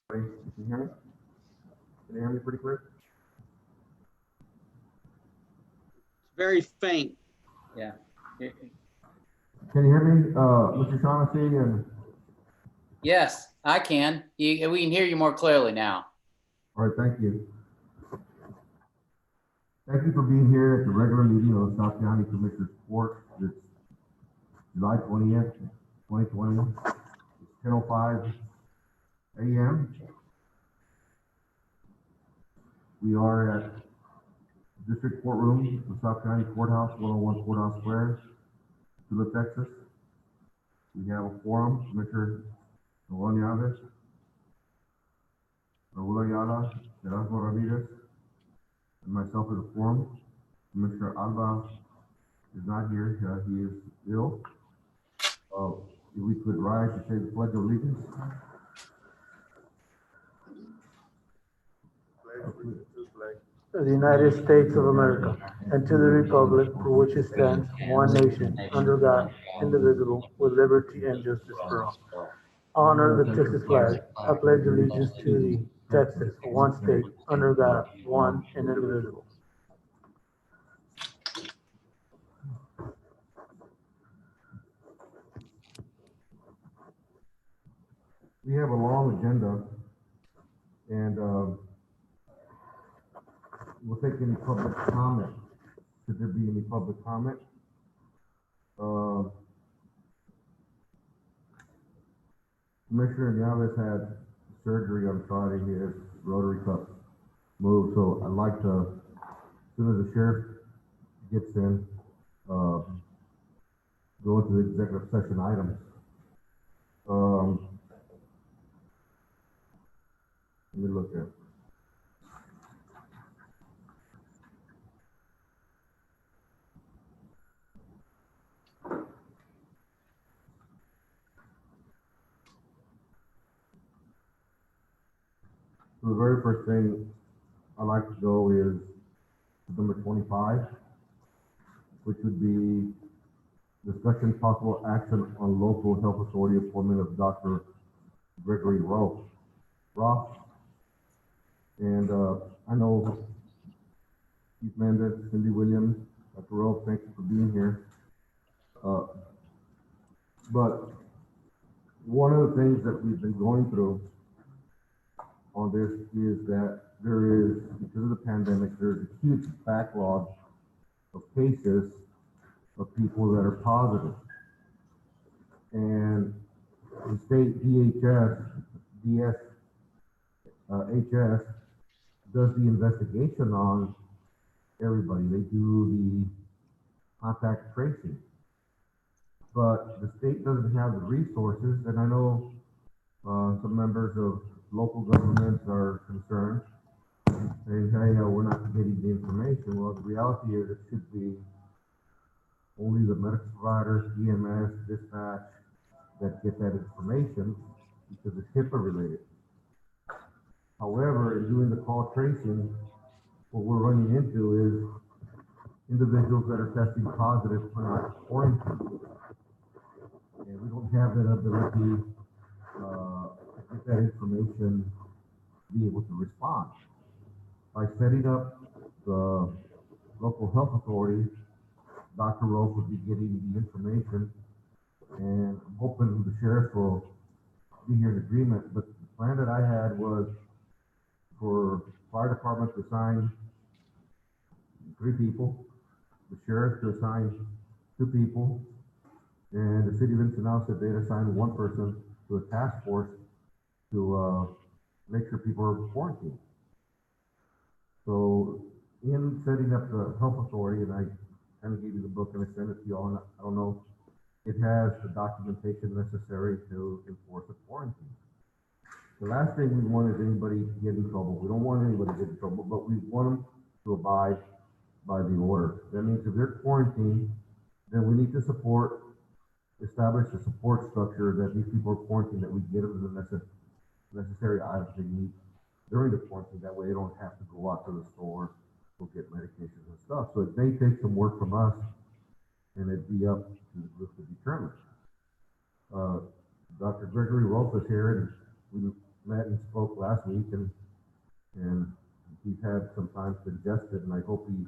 Can you hear me? Can you hear me pretty clear? Very faint. Yeah. Can you hear me, Mr. Shaughnessy? And Yes, I can. We can hear you more clearly now. all right, thank you. Thank you for being here at the regular meeting of the South County Commissioners Court. It's July 20th, 2020. It's 10:05 a.m. We are at District Courtroom, the South County Courthouse, 101 Courthouse Square, Tula, Texas. We have a quorum, Commissioner Noel Yaves, Raul Ayala, Erasmo Ramirez, and myself as a quorum. Commissioner Alba is not here. He is ill. If we could rise to say the Pledge of Allegiance. Of the United States of America, and to the republic for which it stands, one nation, under God, indivisible, with liberty and justice for all. Honor the Texas flag. I pledge allegiance to thee, Texas, one state, under God, one and indivisible. We have a long agenda, and we'll take any public comment. Should there be any public comment? Commissioner Yaves had surgery on Friday. His rotary cuff moved, so I'd like to, as soon as the sheriff gets in, go into the executive session items. Let me look at. So the very first thing I'd like to go is number 25, which would be discussion possible action on local health authority appointment of Dr. Gregory Roth. And I know Chief Mendez, Cindy Williams, Dr. Roth, thank you for being here. But one of the things that we've been going through on this is that there is, because of the pandemic, there's a huge backlog of cases of people that are positive. And the state HS does the investigation on everybody. They do the contact tracing. But the state doesn't have the resources, and I know some members of local governments are concerned, saying, hey, we're not getting the information. Well, the reality is it should be only the medical providers, EMS, dispatch, that get that information because it's HIPAA related. However, in doing the call tracing, what we're running into is individuals that are testing positive are not quarantined. And we don't have that ability to get that information, be able to respond. By setting up the local health authority, Dr. Rowe would be getting the information, and I'm hoping the sheriff will be here in agreement. But the plan that I had was for fire department to assign 3 people, the sheriff to assign 2 people, and the city of Ensenada said they'd assign 1 person to a task force to make sure people are quarantined. So in setting up the health authority, and I kind of gave you the book and I sent it to you all, and I don't know, it has the documentation necessary to enforce a quarantine. The last thing we want is anybody to get in trouble. We don't want anybody to get in trouble, but we want them to abide by the order. That means if they're quarantined, then we need to establish a support structure that these people are quarantined, that we get them the necessary items they need during the quarantine. That way they don't have to go out to the store, go get medications and stuff. So it may take some work from us, and it'd be up to the group to determine. Dr. Gregory Rolf is here, and met and spoke last week, and he's had some time suggested, and I hope he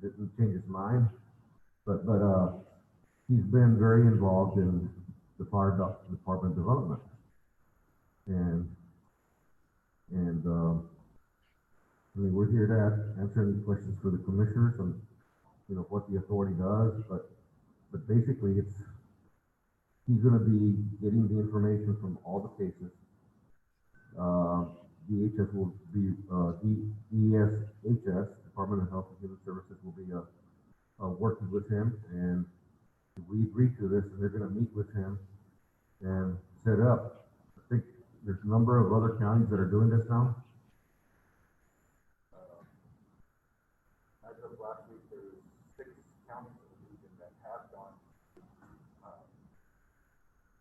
didn't change his mind. But he's been very involved in the fire department development, and I mean, we're here to answer any questions for the commissioners on, you know, what the authority does, but basically he's gonna be getting the information from all the cases. DHS will be, DESHS, Department of Health and Human Services, will be working with him, and we agreed to this, and they're gonna meet with him and set up. I think there's a number of other counties that are doing this now. As of last week, there was 6 counties in the region that have gone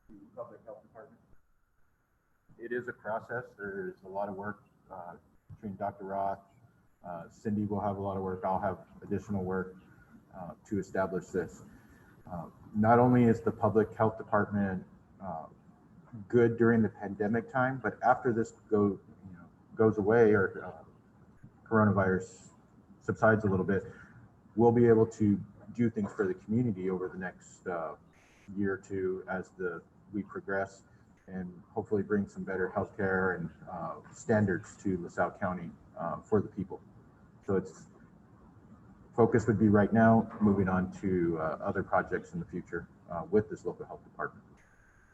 to public health department. It is a process. There's a lot of work between Dr. Roth, Cindy will have a lot of work. I'll have additional work to establish this. Not only is the public health department good during the pandemic time, but after this goes away, or coronavirus subsides a little bit, we'll be able to do things for the community over the next year or two as we progress, and hopefully bring some better healthcare and standards to LaSalle County for the people. So its focus would be right now moving on to other projects in the future with this local health department.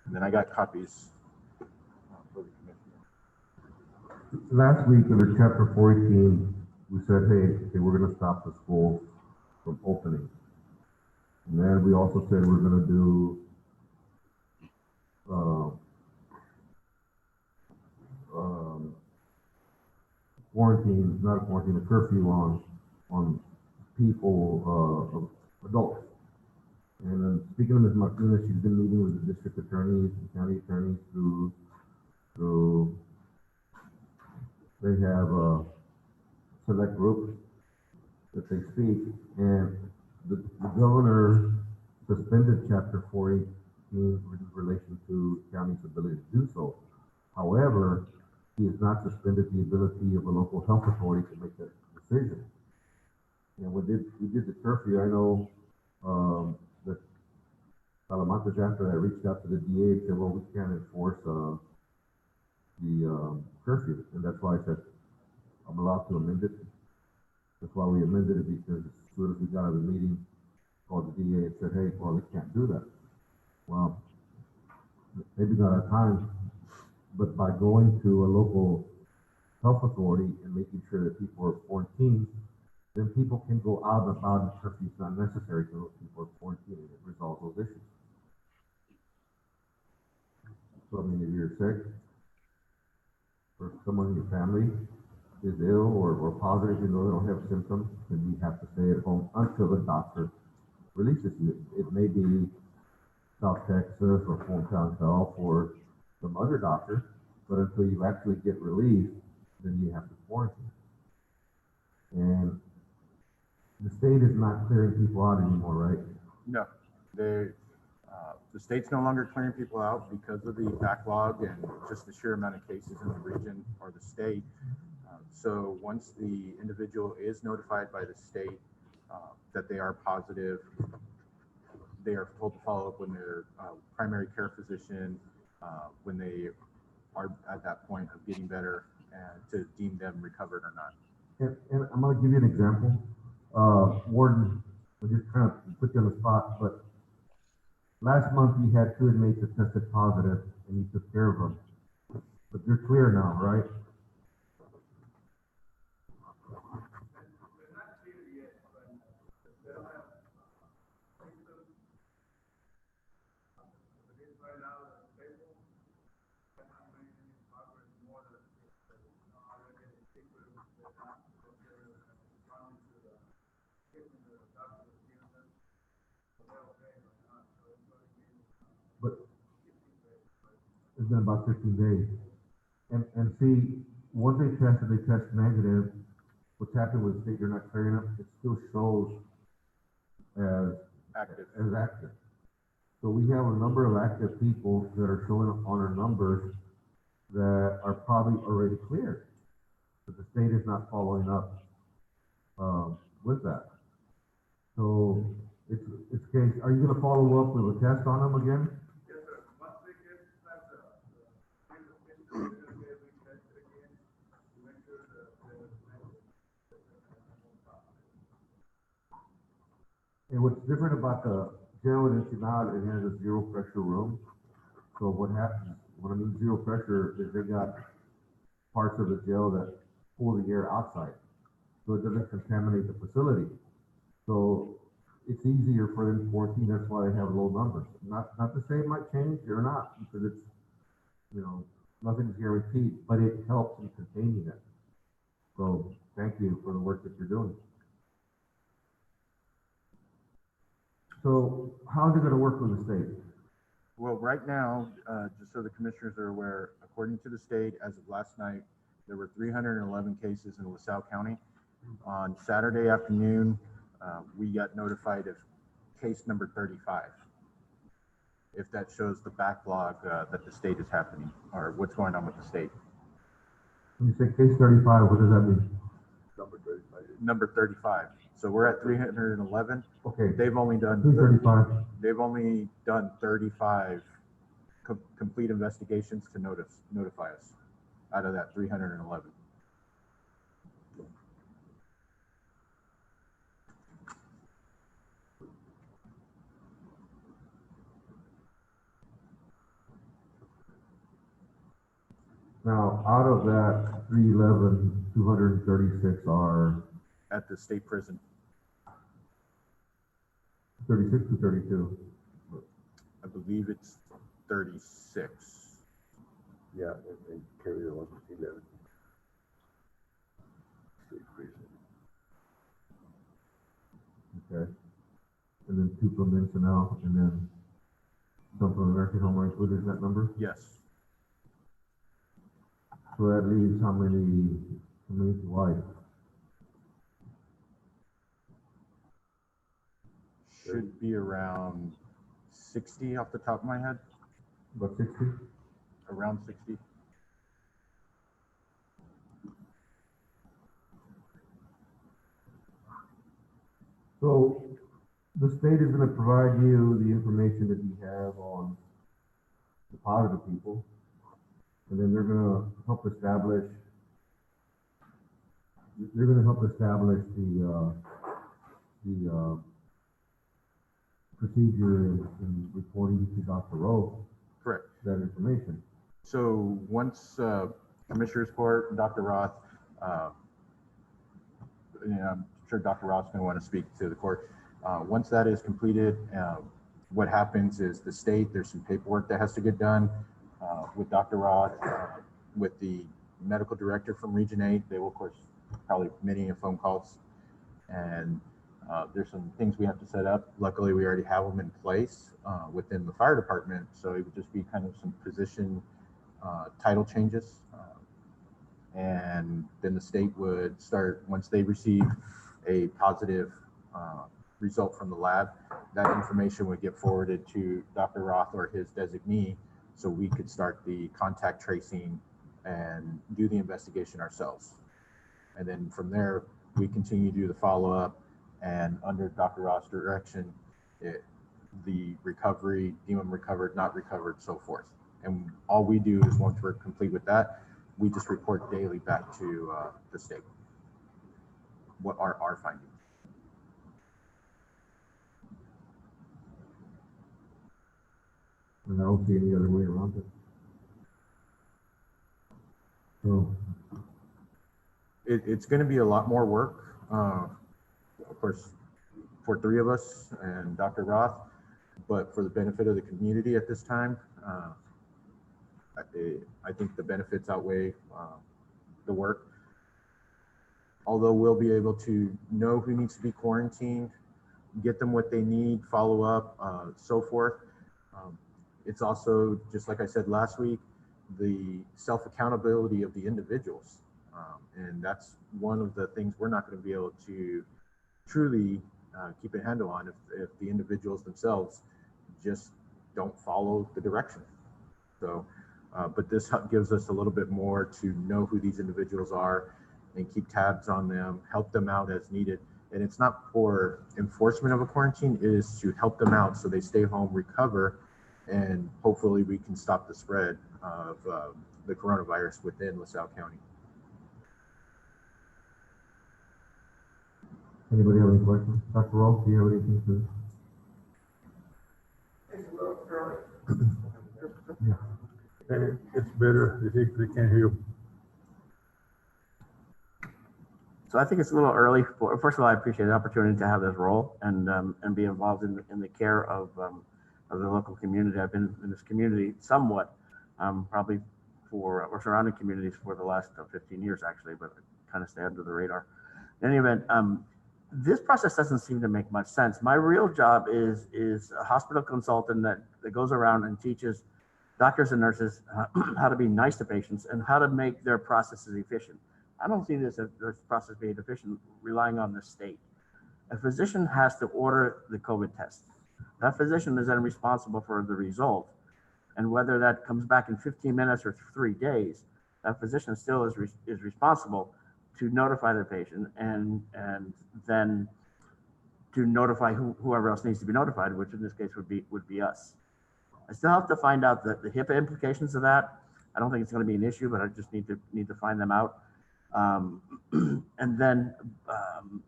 And then I got copies for the commissioner. Last week under chapter 418, we said, hey, we're going to stop the schools from opening. And then we also said we're going to do quarantine, not a quarantine, a curfew on people, adults. And then speaking of Ms. Martinez, she's been meeting with the district attorneys and county attorneys through they have a select group that they speak, and the governor suspended chapter 418 in relation to county's ability to do so. However, he has not suspended the ability of a local health authority to make that decision. And we did the curfew. I know that Salamanca's, after I reached out to the DA and said, well, we can't enforce the curfew. And that's why I said, I'm allowed to amend it. That's why we amended it, because as soon as we got out of the meeting, called the DA and said, hey, well, they can't do that. Well, maybe not our time, but by going to a local health authority and making sure that people are quarantined, then people can go out and about, and curfew is not necessary because those people are quarantined, and it resolves those issues. So, I mean, if you're sick, or someone in your family is ill or positive, you know, they don't have symptoms, then you have to stay at home until the doctor releases you. It may be South Texas or Hometown Health or some other doctor, but until you actually get released, then you have to quarantine. And the state is not clearing people out anymore, right? No, the state's no longer clearing people out because of the backlog and just the sheer amount of cases in the region or the state. So once the individual is notified by the state that they are positive, they are told to follow up with their primary care physician when they are at that point of getting better, and to deem them recovered or not. And I'm going to give you an example. Warden, I just kind of put you on the spot, but last month you had 2 inmates that tested positive, and you took care of them. But you're clear now, right? But it's been about 15 days. And see, once they test negative, what's happened with the state, you're not clearing up, it still shows as active. So we have a number of active people that are showing up on our numbers that are probably already cleared, but the state is not following up with that. So it's case. Are you going to follow up with a test on them again? And what's different about the jail in Ensenada, it has a zero pressure room. So what happens, when I mean zero pressure, is they got parts of the jail that pull the air outside. So it doesn't contaminate the facility. So it's easier for them to quarantine, that's why they have low numbers. Not to say it might change or not, because it's, you know, nothing's guaranteed, but it helps in containing it. So thank you for the work that you're doing. So how's it going to work with the state? Well, right now, just so the commissioners are aware, according to the state, as of last night, there were 311 cases in LaSalle County. On Saturday afternoon, we got notified of case number 35. If that shows the backlog that the state is happening, or what's going on with the state. When you say case 35, what does that mean? Number 35. So we're at 311. Okay. They've only done 235. They've only done 35 complete investigations to notify us out of that 311. Now, out of that 311, 236 are At the state prison. 36 to 32. I believe it's 36. Yeah, and carry the 11 state prison. Okay. And then 2 from Ensenada, and then some from American Home are included in that number? Yes. So that leaves how many wide? Should be around 60 off the top of my head. About 60? Around 60. So the state is going to provide you the information that you have on the positive people, and then they're going to help establish. They're going to help establish the procedure in reporting to Dr. Rowe. Correct. That information. So once Commissioner's Court, Dr. Roth, I'm sure Dr. Roth's going to want to speak to the court. Once that is completed, what happens is the state, there's some paperwork that has to get done with Dr. Roth, with the medical director from Region 8. They will, of course, probably many phone calls, and there's some things we have to set up. Luckily, we already have them in place within the fire department, so it would just be kind of some position title changes. And then the state would start, once they receive a positive result from the lab, that information would get forwarded to Dr. Roth or his designee, so we could start the contact tracing and do the investigation ourselves. And then from there, we continue to do the follow-up, and under Dr. Roth's direction, the recovery, deem them recovered, not recovered, so forth. And all we do is once we're complete with that, we just report daily back to the state what are our findings. And I don't see any other way around it. So It's going to be a lot more work, of course, for 3 of us and Dr. Roth, but for the benefit of the community at this time, I think the benefits outweigh the work. Although we'll be able to know who needs to be quarantined, get them what they need, follow up, so forth. It's also, just like I said last week, the self-accountability of the individuals. And that's one of the things we're not going to be able to truly keep a handle on if the individuals themselves just don't follow the direction. So But this gives us a little bit more to know who these individuals are and keep tabs on them, help them out as needed. And it's not for enforcement of a quarantine, it is to help them out so they stay home, recover, and hopefully we can stop the spread of the coronavirus within LaSalle County. Anybody have any questions? Dr. Roll, do you have anything to? Yeah. And it's better, they can't hear you. So I think it's a little early. First of all, I appreciate the opportunity to have this role and be involved in the care of the local community. I've been in this community somewhat, probably for or surrounding communities for the last 15 years actually, but kind of stay under the radar. In any event, this process doesn't seem to make much sense. My real job is a hospital consultant that goes around and teaches doctors and nurses how to be nice to patients and how to make their processes efficient. I don't see this process being efficient relying on the state. A physician has to order the COVID test. That physician is then responsible for the result. And whether that comes back in 15 minutes or 3 days, that physician still is responsible to notify the patient and then to notify whoever else needs to be notified, which in this case would be us. I still have to find out the HIPAA implications of that. I don't think it's going to be an issue, but I just need to find them out. And then,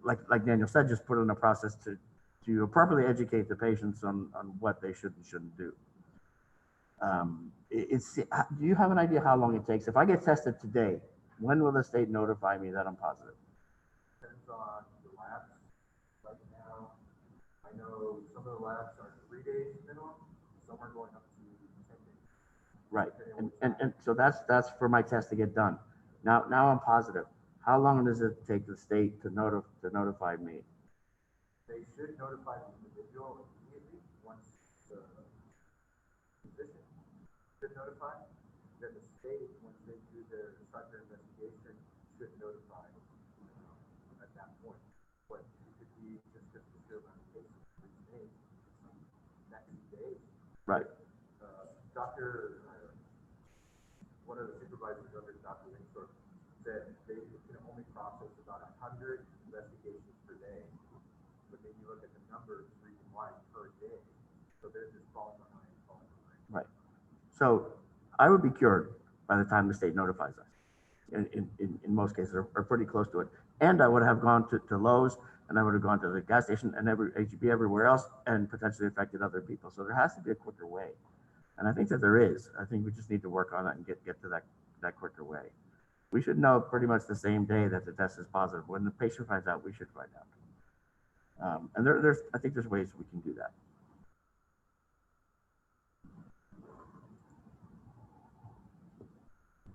like Daniel said, just put in a process to appropriately educate the patients on what they should and shouldn't do. Do you have an idea how long it takes? If I get tested today, when will the state notify me that I'm positive? Depends on the labs. Right now, I know some of the labs are 3 days minimum, some are going up to 10 days. Right, and so that's for my test to get done. Now I'm positive. How long does it take the state to notify me? They should notify the individual immediately once the physician should notify. Then the state, once they start their investigation, should notify at that point. But it could be just a sheer amount of cases, 3 days, next days. Right. One of the supervisors under Dr. Winsor said they can only process about 100 investigations per day. But then you look at the numbers region-wide per day. So they're just falling behind. Right. So I would be cured by the time the state notifies us. In most cases, are pretty close to it. And I would have gone to Lowe's, and I would have gone to the gas station and HEB everywhere else, and potentially affected other people. So there has to be a quicker way. And I think that there is. I think we just need to work on it and get to that quicker way. We should know pretty much the same day that the test is positive. When the patient finds out, we should find out. And I think there's ways we can do that.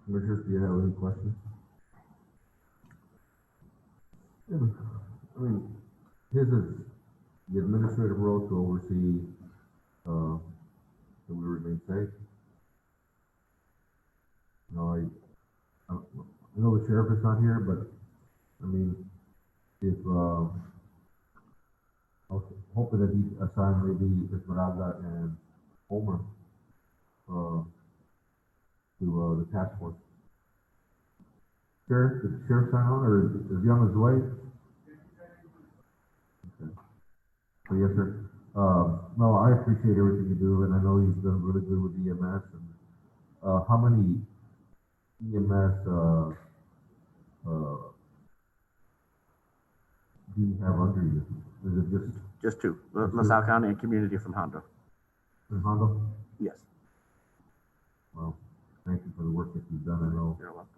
Commissioners, do you have any questions? I mean, his is the administrative role to oversee that we remain safe. You know, I know the sheriff is not here, but I mean, if I was hoping that he assigned maybe Esmeralda and Homer to the task force. Sheriff, did the sheriff sign on, or is he on his way? Okay. So yes, sir. No, I appreciate everything you do, and I know you've done really good with EMS. And how many EMS do you have under you? Is it Just two, LaSalle County and community from Hondo. in Hondo? Yes. Well, thank you for the work that you've done. I know You're welcome.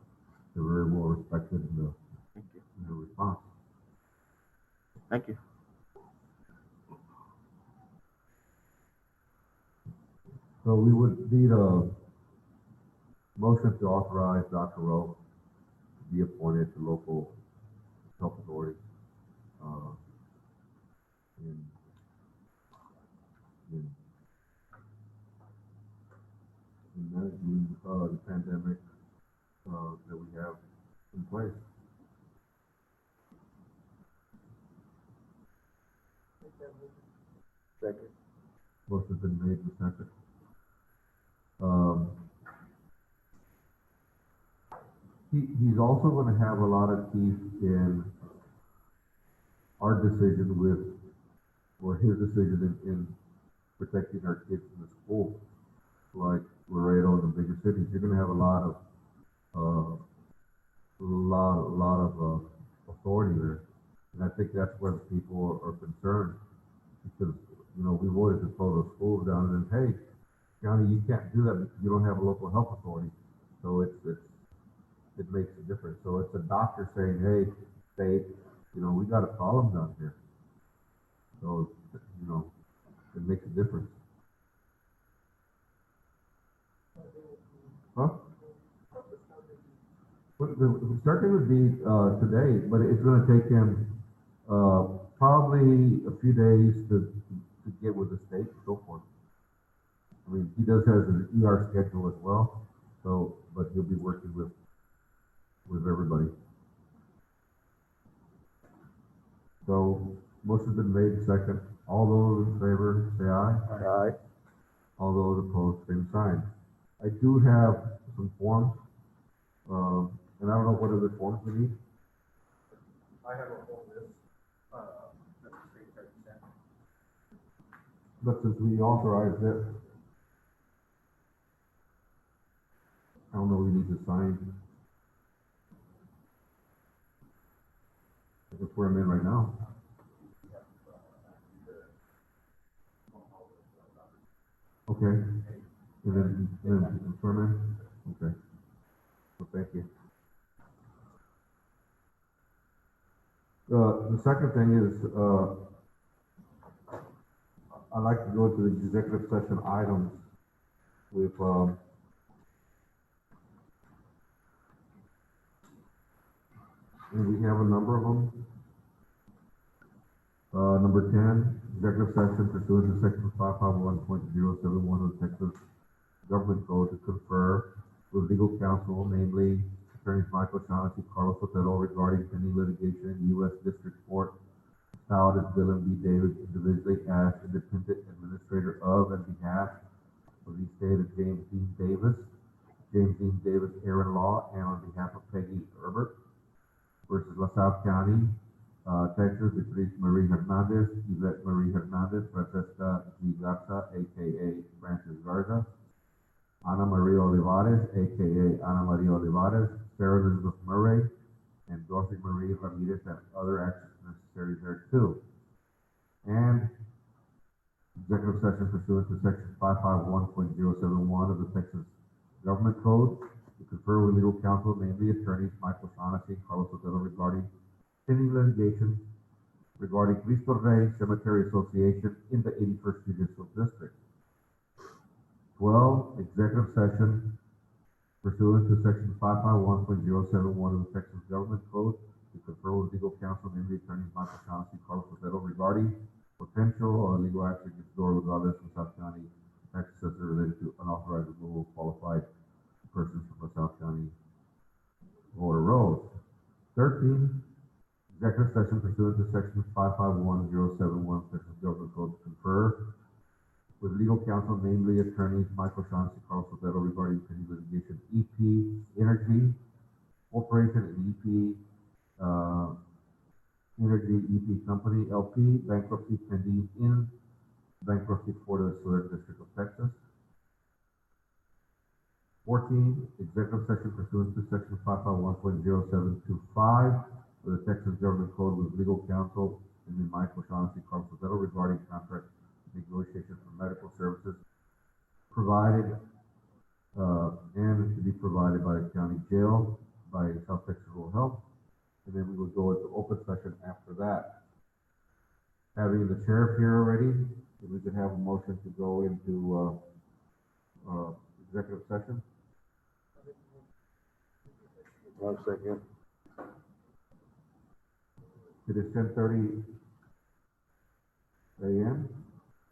they're very well respected in Thank you. the response. Thank you. So we would need a motion to authorize Dr. Rowe to be appointed to local health authority in managing the pandemic that we have in place. Second. Motion's been made and seconded. He's also gonna have a lot of teeth in our decision with, or his decision in protecting our kids in the school. Like Laredo and the bigger cities, you're gonna have a lot of, authority there. And I think that's where the people are concerned, because, you know, we voted to close those schools down, and then, hey, county, you can't do that because you don't have a local health authority. So it makes a difference. So it's a doctor saying, hey, state, you know, we got a problem down here. So, you know, it makes a difference. Huh? But the start date would be today, but it's going to take him probably a few days to get with the state and so forth. I mean, he does have an ER schedule as well, so, but he'll be working with everybody. So motion's been made, second. All those in favor, say aye. Aye. All those opposed, same sign. I do have some forms, and I don't know what other forms we need. I have a whole list, that the state had sent. But since we authorized it, I don't know, we need to sign. That's where I'm in right now. Okay. And then confirm it? Okay. Well, thank you. The second thing is, I'd like to go to the executive session items with, and we have a number of them. Number 10, executive session pursuant to section 551.071 of the Texas Government Code to confer with legal counsel, namely attorneys Michael Shaughnessy, Carlos Sotelo, regarding pending litigation in U.S. District Court, styled as Bill and B. Davis, individually as independent administrator of and behalf of the estate of James Dean Davis, Aaron Law, and on behalf of Peggy Herbert versus LaSalle County, Texas, Beatriz Marie Hernandez, Yvette Marie Hernandez, Francesca G. Garza, aka Francis Garza, Ana Maria Olivares, aka Ana Maria Olivares, Sarah Elizabeth Murray, and Dorothy Marie Ramirez, and other actions necessary thereto. And executive session pursuant to section 551.071 of the Texas Government Code to confer with legal counsel, namely attorneys Michael Shaughnessy and Carlos Sotelo, regarding pending litigation regarding Cristo Rey Cemetery Association in the 81st Judicial District. 12, executive session pursuant to section 551.071 of the Texas Government Code to confer with legal counsel, namely attorneys Michael Shaughnessy and Carlos Sotelo, regarding potential legal action against Dora Gonzalez from South County, Texas, as related to unauthorized removal of qualified persons from LaSalle County voter rolls. 13, executive session pursuant to section 551.071 Texas Government Code to confer with legal counsel, namely attorneys Michael Shaughnessy, Carlos Sotelo, regarding pending litigation EP Energy Corporation and EP Energy EP Company LP bankruptcy pending in bankruptcy for the Southern District of Texas. 14, executive session pursuant to section 551.0725 of the Texas Government Code with legal counsel, namely Michael Shaughnessy, Carlos Sotelo, regarding contract negotiation for medical services provided and to be provided by the county jail by South Texas Rural Health. And then we will go into open session after that. Having the sheriff here already, if we could have a motion to go into executive session. 1 second. It is 10:30 a.m.